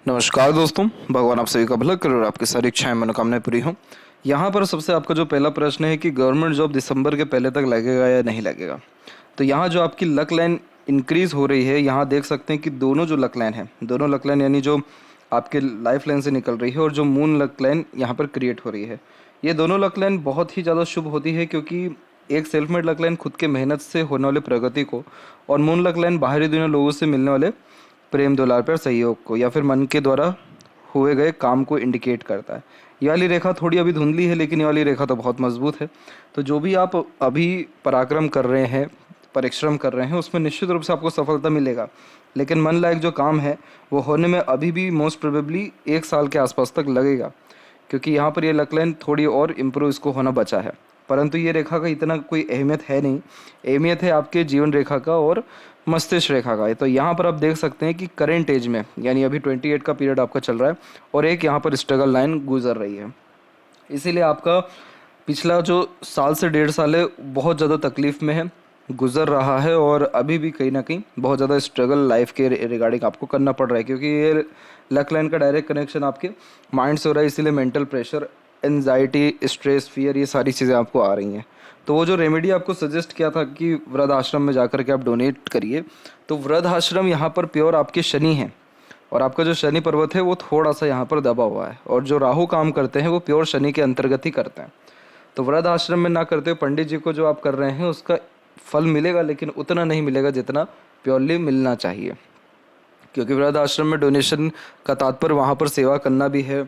नमस्कार दोस्तों, भगवान आप सभी का भला करे और आपकी सारी इच्छाएं मनोकामनाएं पूरी हों। यहाँ पर सबसे आपका जो पहला प्रश्न है कि गवर्नमेंट जॉब दिसंबर के पहले तक लगेगा या नहीं लगेगा। तो यहाँ जो आपकी लक लाइन इंक्रीज हो रही है, यहाँ देख सकते हैं कि दोनों जो लक लाइन है, दोनों लक लाइन यानी जो आपके लाइफ लाइन से निकल रही है और जो मून लक लाइन यहाँ पर क्रिएट हो रही है, ये दोनों लक लाइन बहुत ही ज़्यादा शुभ होती है। क्योंकि एक सेल्फ मेड लक लाइन खुद के मेहनत से होने वाले प्रगति को, और मून लक लाइन बाहरी दुनिया लोगों से मिलने वाले प्रेम, दुलार, प्यार, सहयोग को या फिर मन के द्वारा हुए गए काम को इंडिकेट करता है। ये वाली रेखा थोड़ी अभी धुंधली है, लेकिन ये वाली रेखा तो बहुत मजबूत है। तो जो भी आप अभी पराक्रम कर रहे हैं, परिश्रम कर रहे हैं, उसमें निश्चित रूप से आपको सफलता मिलेगा। लेकिन मन लायक जो काम है वो होने में अभी भी मोस्ट प्रोबेबली 1 साल के आसपास तक लगेगा। क्योंकि यहाँ पर ये लक लाइन थोड़ी और इम्प्रूव इसको होना बचा है। परंतु ये रेखा का इतना कोई अहमियत है नहीं। अहमियत है आपके जीवन रेखा का और मस्तिष्क रेखा का। तो यहाँ पर आप देख सकते हैं कि करेंट एज में, यानी अभी 28 का पीरियड आपका चल रहा है और एक यहाँ पर स्ट्रगल लाइन गुजर रही है। इसीलिए आपका पिछला जो साल से 1.5 साल है बहुत ज़्यादा तकलीफ में है, गुजर रहा है, और अभी भी कहीं ना कहीं बहुत ज़्यादा स्ट्रगल लाइफ के रिगार्डिंग आपको करना पड़ रहा है। क्योंकि ये लक लाइन का डायरेक्ट कनेक्शन आपके माइंड से हो रहा है, इसीलिए mental pressure, anxiety, stress, fear, ये सारी चीज़ें आपको आ रही हैं। तो वो जो रेमेडी आपको सजेस्ट किया था कि वृद्ध आश्रम में जाकर के आप डोनेट करिए, तो वृद्ध आश्रम यहाँ पर प्योर आपके शनि हैं, और आपका जो शनि पर्वत है वो थोड़ा सा यहाँ पर दबा हुआ है, और जो राहु काम करते हैं वो प्योर शनि के अंतर्गत ही करते हैं। तो वृद्ध आश्रम में ना करते हुए पंडित जी को जो आप कर रहे हैं उसका फल मिलेगा, लेकिन उतना नहीं मिलेगा जितना प्योरली मिलना चाहिए। क्योंकि वृद्ध आश्रम में डोनेशन का तात्पर्य वहाँ पर सेवा करना भी है।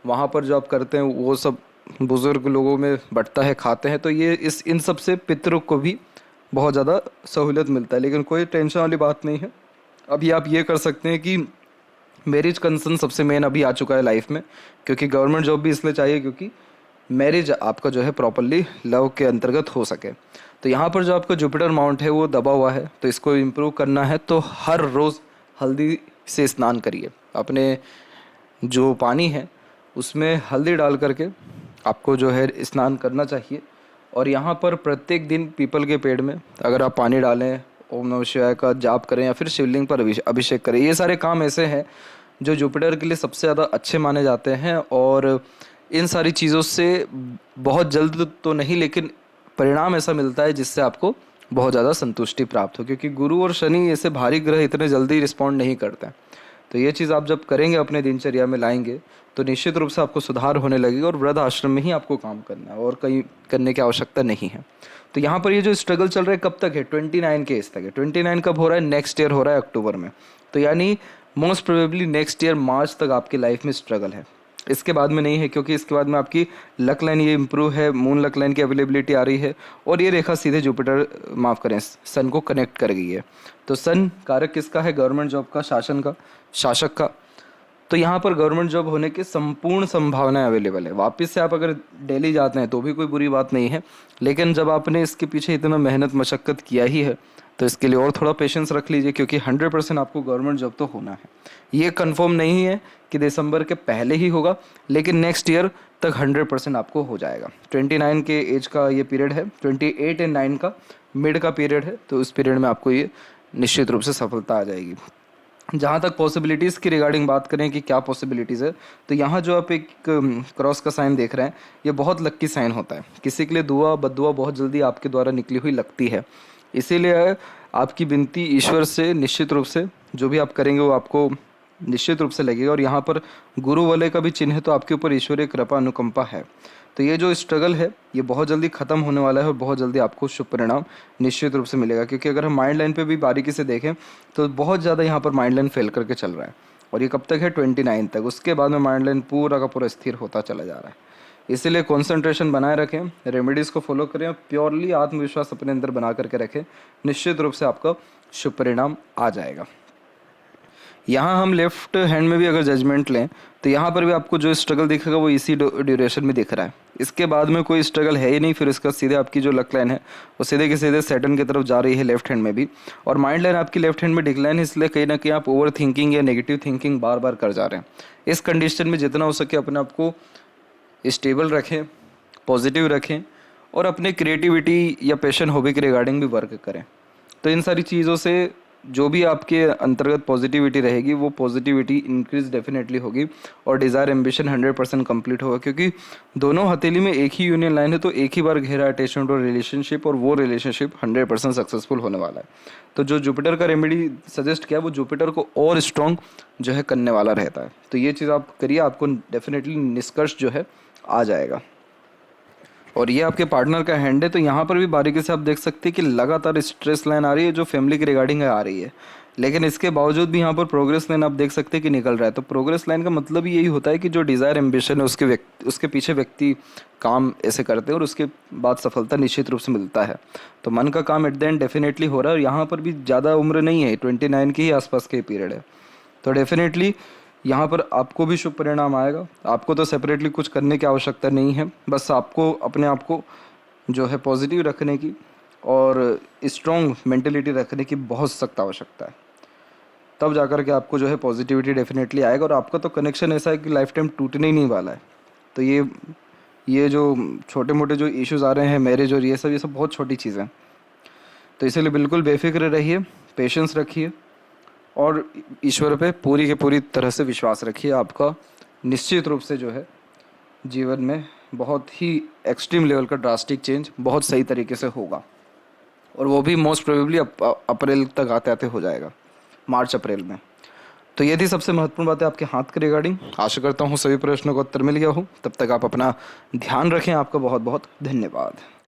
वहाँ पर जो आप करते हैं वो सब बुज़ुर्ग लोगों में बंटता है, खाते हैं। तो ये इन सब से पितरों को भी बहुत ज़्यादा सहूलियत मिलता है। लेकिन कोई टेंशन वाली बात नहीं है। अभी आप ये कर सकते हैं कि मैरिज कंसर्न सबसे मेन अभी आ चुका है लाइफ में। क्योंकि गवर्नमेंट जॉब भी इसलिए चाहिए क्योंकि मैरिज आपका जो है प्रॉपरली लव के अंतर्गत हो सके। तो यहाँ पर जो आपका जुपिटर माउंट है वो दबा हुआ है, तो इसको इम्प्रूव करना है तो हर रोज़ हल्दी से स्नान करिए। अपने जो पानी है उसमें हल्दी डाल करके आपको जो है स्नान करना चाहिए। और यहाँ पर प्रत्येक दिन पीपल के पेड़ में अगर आप पानी डालें, ओम नमः शिवाय का जाप करें या फिर शिवलिंग पर अभिषेक करें, ये सारे काम ऐसे हैं जो जुपिटर के लिए सबसे ज़्यादा अच्छे माने जाते हैं। और इन सारी चीज़ों से बहुत जल्द तो नहीं, लेकिन परिणाम ऐसा मिलता है जिससे आपको बहुत ज़्यादा संतुष्टि प्राप्त हो। क्योंकि गुरु और शनि ऐसे भारी ग्रह इतने जल्दी रिस्पॉन्ड नहीं करते हैं। तो ये चीज़ आप जब करेंगे, अपने दिनचर्या में लाएंगे, तो निश्चित रूप से आपको सुधार होने लगेगा। और वृद्ध आश्रम में ही आपको काम करना है और कहीं करने की आवश्यकता नहीं है। तो यहाँ पर ये जो स्ट्रगल चल रहा है कब तक है? 29 के एज तक है। 29 कब हो रहा है? नेक्स्ट ईयर हो रहा है, अक्टूबर में। तो यानी most probably next year March तक आपकी लाइफ में स्ट्रगल है। इसके बाद में नहीं है, क्योंकि इसके बाद में आपकी लक लाइन ये इम्प्रूव है, मून लक लाइन की अवेलेबिलिटी आ रही है, और ये रेखा सीधे जुपिटर, माफ़ करें, सन को कनेक्ट कर गई है। तो सन कारक किसका है? गवर्नमेंट जॉब का, शासन का, शासक का। तो यहाँ पर गवर्नमेंट जॉब होने की संपूर्ण संभावनाएं अवेलेबल है। वापस से आप अगर दिल्ली जाते हैं तो भी कोई बुरी बात नहीं है, लेकिन जब आपने इसके पीछे इतना मेहनत मशक्क़त किया ही है तो इसके लिए और थोड़ा पेशेंस रख लीजिए। क्योंकि 100% आपको गवर्नमेंट जॉब तो होना है। ये कंफर्म नहीं है कि दिसंबर के पहले ही होगा, लेकिन नेक्स्ट ईयर तक 100% आपको हो जाएगा। 29 के एज का ये पीरियड है, 28 एंड 9 का मिड का पीरियड है। तो उस पीरियड में आपको ये निश्चित रूप से सफलता आ जाएगी। जहाँ तक पॉसिबिलिटीज़ की रिगार्डिंग बात करें कि क्या पॉसिबिलिटीज़ है, तो यहाँ जो आप एक क्रॉस का साइन देख रहे हैं, ये बहुत लक्की साइन होता है। किसी के लिए दुआ बद्दुआ बहुत जल्दी आपके द्वारा निकली हुई लगती है। इसीलिए आपकी विनती ईश्वर से निश्चित रूप से जो भी आप करेंगे वो आपको निश्चित रूप से लगेगा। और यहाँ पर गुरु वाले का भी चिन्ह है, तो आपके ऊपर ईश्वरीय कृपा अनुकंपा है। तो ये जो स्ट्रगल है ये बहुत जल्दी ख़त्म होने वाला है और बहुत जल्दी आपको शुभ परिणाम निश्चित रूप से मिलेगा। क्योंकि अगर हम माइंड लाइन पे भी बारीकी से देखें तो बहुत ज़्यादा यहाँ पर माइंड लाइन फेल करके चल रहा है। और ये कब तक है? 29 तक। उसके बाद में माइंड लाइन पूरा का पूरा स्थिर होता चला जा रहा है। इसीलिए कॉन्सेंट्रेशन बनाए रखें, रेमेडीज़ को फॉलो करें, प्योरली आत्मविश्वास अपने अंदर बना करके रखें। निश्चित रूप से आपका शुभ परिणाम आ जाएगा। यहाँ हम लेफ्ट हैंड में भी अगर जजमेंट लें तो यहाँ पर भी आपको जो स्ट्रगल दिखेगा वो इसी ड्यूरेशन में दिख रहा है। इसके बाद में कोई स्ट्रगल है ही नहीं। फिर इसका सीधे आपकी जो लक लाइन है वो सीधे के सीधे सैटर्न की तरफ जा रही है लेफ्ट हैंड में भी। और माइंड लाइन आपकी लेफ्ट हैंड में डिक्लाइन है, इसलिए कहीं ना कहीं आप ओवर थिंकिंग या नेगेटिव थिंकिंग बार बार कर जा रहे हैं। इस कंडीशन में जितना हो सके अपने आप को स्टेबल रखें, पॉजिटिव रखें, और अपने क्रिएटिविटी या पैशन हॉबी के रिगार्डिंग भी वर्क करें। तो इन सारी चीज़ों से जो भी आपके अंतर्गत पॉजिटिविटी रहेगी वो पॉजिटिविटी इंक्रीज डेफिनेटली होगी और डिज़ायर एम्बिशन 100% कंप्लीट होगा, क्योंकि दोनों हथेली में एक ही यूनियन लाइन है, तो एक ही बार गहरा अटैचमेंट और रिलेशनशिप, और वो रिलेशनशिप 100% सक्सेसफुल होने वाला है। तो जो जुपिटर का रेमेडी सजेस्ट किया वो जुपिटर को और स्ट्रॉन्ग जो है करने वाला रहता है। तो ये चीज़ आप करिए, आपको डेफिनेटली निष्कर्ष जो है आ जाएगा। और ये आपके पार्टनर का हैंड है, तो यहाँ पर भी बारीकी से आप देख सकते हैं कि लगातार स्ट्रेस लाइन आ रही है जो फैमिली के रिगार्डिंग आ रही है, लेकिन इसके बावजूद भी यहाँ पर प्रोग्रेस लाइन आप देख सकते हैं कि निकल रहा है। तो प्रोग्रेस लाइन का मतलब यही होता है कि जो डिज़ायर एम्बिशन है उसके पीछे व्यक्ति काम ऐसे करते हैं और उसके बाद सफलता निश्चित रूप से मिलता है। तो मन का काम एट द एंड डेफिनेटली हो रहा है, और यहाँ पर भी ज़्यादा उम्र नहीं है, 29 के ही आसपास के पीरियड है। तो डेफिनेटली यहाँ पर आपको भी शुभ परिणाम आएगा। आपको तो सेपरेटली कुछ करने की आवश्यकता नहीं है, बस आपको अपने आप को जो है पॉजिटिव रखने की और स्ट्रॉन्ग मेंटेलिटी रखने की बहुत सख्त आवश्यकता है। तब जाकर के आपको जो है पॉजिटिविटी डेफिनेटली आएगा, और आपका तो कनेक्शन ऐसा है कि लाइफ टाइम टूटने ही नहीं वाला है। तो ये जो छोटे मोटे जो इश्यूज़ आ रहे हैं, मैरिज और ये सब बहुत छोटी चीज़ें हैं। तो इसीलिए बिल्कुल बेफिक्र रहिए, पेशेंस रखिए और ईश्वर पे पूरी के पूरी तरह से विश्वास रखिए। आपका निश्चित रूप से जो है जीवन में बहुत ही एक्सट्रीम लेवल का ड्रास्टिक चेंज बहुत सही तरीके से होगा, और वो भी मोस्ट प्रोबेबली अप्रैल तक आते आते हो जाएगा, मार्च अप्रैल में। तो ये थी सबसे महत्वपूर्ण बात है आपके हाथ के रिगार्डिंग। आशा करता हूँ सभी प्रश्नों का उत्तर मिल गया हो। तब तक आप अपना ध्यान रखें। आपका बहुत बहुत धन्यवाद।